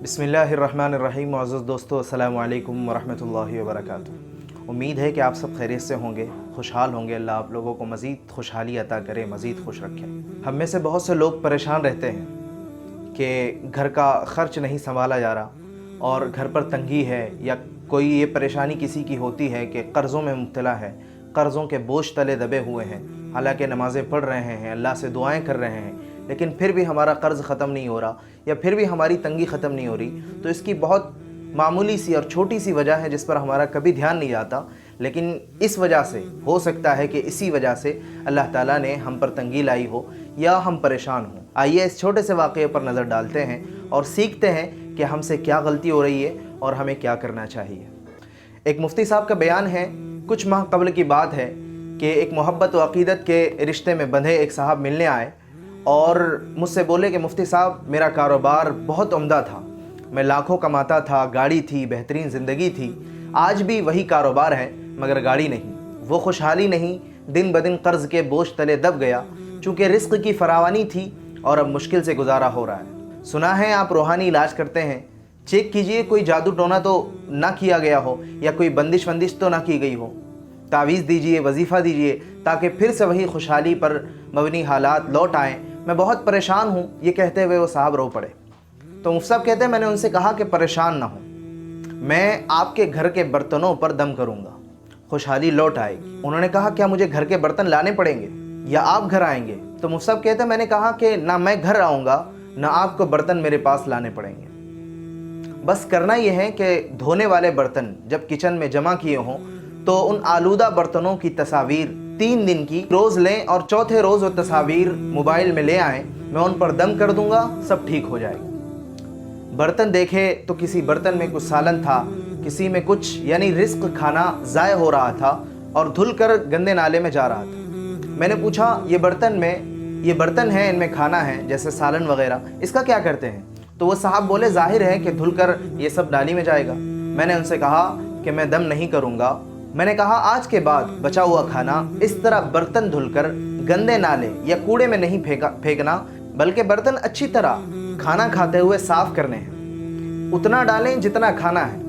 बिस्मिल्लाहिर्रहमानिर्रहीम। मुअज़्ज़ज़ दोस्तों, अस्सलामु अलैकुम वरहमतुल्लाहि वबरकातुहू। उम्मीद है कि आप सब खैरियत से होंगे, खुशहाल होंगे। अल्लाह आप लोगों को मज़ीद खुशहाली अता करे, मज़ीद खुश रखे। हम में से बहुत से लोग परेशान रहते हैं कि घर का ख़र्च नहीं संभाला जा रहा और घर पर तंगी है, या कोई ये परेशानी किसी की होती है कि कर्ज़ों में मुब्तला है, कर्ज़ों के बोझ तले दबे हुए हैं। हालांकि नमाज़ें पढ़ रहे हैं, अल्लाह से दुआएं कर रहे हैं, लेकिन फिर भी हमारा कर्ज़ ख़त्म नहीं हो रहा, या फिर भी हमारी तंगी ख़त्म नहीं हो रही। तो इसकी बहुत मामूली सी और छोटी सी वजह है जिस पर हमारा कभी ध्यान नहीं जाता, लेकिन इस वजह से हो सकता है कि इसी वजह से अल्लाह ताला ने हम पर तंगी लाई हो या हम परेशान हों। आइए इस छोटे से वाक़ये पर नज़र डालते हैं और सीखते हैं कि हमसे क्या गलती हो रही है और हमें क्या करना चाहिए। एक मुफ्ती साहब का बयान है, कुछ माह कबल की बात है कि एक मोहब्बत व अक़ीदत के रिश्ते में बंधे एक साहब मिलने आए और मुझसे बोले कि मुफ्ती साहब, मेरा कारोबार बहुत उम्दा था, मैं लाखों कमाता था, गाड़ी थी, बेहतरीन ज़िंदगी थी। आज भी वही कारोबार है मगर गाड़ी नहीं, वो खुशहाली नहीं, दिन ब दिन कर्ज़ के बोझ तले दब गया। चूँकि रिस्क की फरावानी थी और अब मुश्किल से गुजारा हो रहा है। सुना है आप रूहानी इलाज करते हैं, चेक कीजिए कोई जादू टोना तो ना किया गया हो या कोई बंदिश वंदिश तो ना की गई हो। तावीज़ दीजिए, वजीफ़ा दीजिए ताकि फिर से वही खुशहाली पर मबनी हालात लौट आएँ। मैं बहुत परेशान हूँ, ये कहते हुए वो साहब रो पड़े। तो मुफ्ती साहब कहते हैं, मैंने उनसे कहा कि परेशान ना हो, मैं आपके घर के बर्तनों पर दम करूँगा, खुशहाली लौट आएगी। उन्होंने कहा, क्या मुझे घर के बर्तन लाने पड़ेंगे या आप घर आएंगे? तो मुफ्ती साहब कहते हैं, मैंने कहा कि ना मैं घर आऊँगा ना आपको बर्तन मेरे पास लाने पड़ेंगे। बस करना यह है कि धोने वाले बर्तन जब किचन में जमा किए हों तो उन आलूदा बर्तनों की तस्वीर 3 दिन की रोज़ लें और चौथे रोज़ वो तस्वीर मोबाइल में ले आएँ। मैं उन पर दम कर दूंगा, सब ठीक हो जाएगा। बर्तन देखे तो किसी बर्तन में कुछ सालन था, किसी में कुछ, यानी रिस्क खाना ज़ाय हो रहा था और धुल कर गंदे नाले में जा रहा था। मैंने पूछा, ये बर्तन हैं, इनमें खाना है जैसे सालन वगैरह, इसका क्या करते हैं? तो वो साहब बोले, जाहिर है कि धुलकर ये सब नाली में जाएगा। मैंने उनसे कहा कि मैं दम नहीं करूँगा। मैंने कहा, आज के बाद बचा हुआ खाना इस तरह बर्तन धुलकर गंदे नाले या कूड़े में नहीं फेंकना, बल्कि बर्तन अच्छी तरह खाना खाते हुए साफ करने हैं। उतना डालें जितना खाना है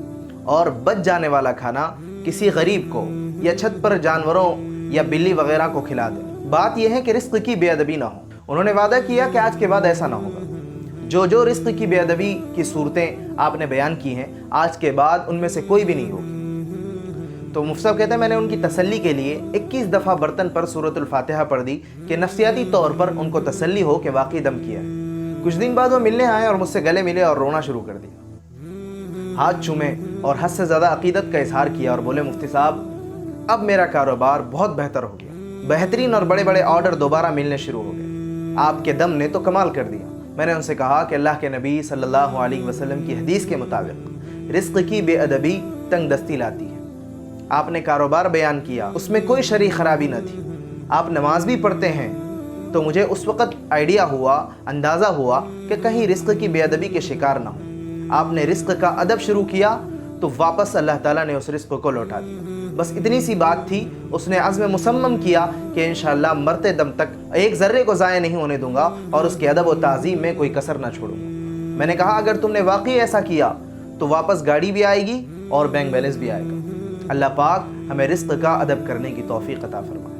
और बच जाने वाला खाना किसी गरीब को या छत पर जानवरों या बिल्ली वगैरह को खिला दें। बात यह है कि रिस्क की बेअदबी ना हो। उन्होंने वादा किया कि आज के बाद ऐसा ना होगा। जो रिस्क की बेअदबी की सूरतें आपने बयान की हैं, आज के बाद उनमें से कोई भी नहीं होगी। तो मुफ्ती साहब कहते हैं, मैंने उनकी तसल्ली के लिए 21 दफ़ा बर्तन पर सूरतुल फातिहा पढ़ दी कि नफ्सियाती तौर पर उनको तसल्ली हो कि वाकई दम किया है। कुछ दिन बाद वो मिलने आए और मुझसे गले मिले और रोना शुरू कर दिया। हाथ चूमे और हद से ज़्यादा अकीदत का इजहार किया और बोले, मुफ्ती साहब, अब मेरा कारोबार बहुत बेहतर हो गया, बेहतरीन और बड़े बड़े ऑर्डर दोबारा मिलने शुरू हो गए। आपके दम ने तो कमाल कर दिया। मैंने उनसे कहा कि अल्लाह के नबी सल्लल्लाहु अलैहि वसल्लम की हदीस के मुताबिक रिस्क की बेअदबी तंग दस्ती लाती है। आपने कारोबार बयान किया, उसमें कोई शरई खराबी न थी। आप नमाज भी पढ़ते हैं, तो मुझे उस वक़्त आइडिया हुआ, अंदाज़ा हुआ कि कहीं रिस्क की बेअदबी के शिकार ना हो। आपने रिस्क का अदब शुरू किया तो वापस अल्लाह ताला ने उस रिस्क को लौटा दिया। बस इतनी सी बात थी। उसने अज़्म मुसम्मम किया कि इंशाअल्लाह मरते दम तक एक ज़र्रे को ज़ाया नहीं होने दूंगा और उसके अदब व ताज़ीम में कोई कसर ना छोड़ूंगा। मैंने कहा, अगर तुमने वाकई ऐसा किया तो वापस गाड़ी भी आएगी और बैंक बैलेंस भी आएगा। अल्लाह पाक हमें रिस्क का अदब करने की तौफीक अता फरमाए।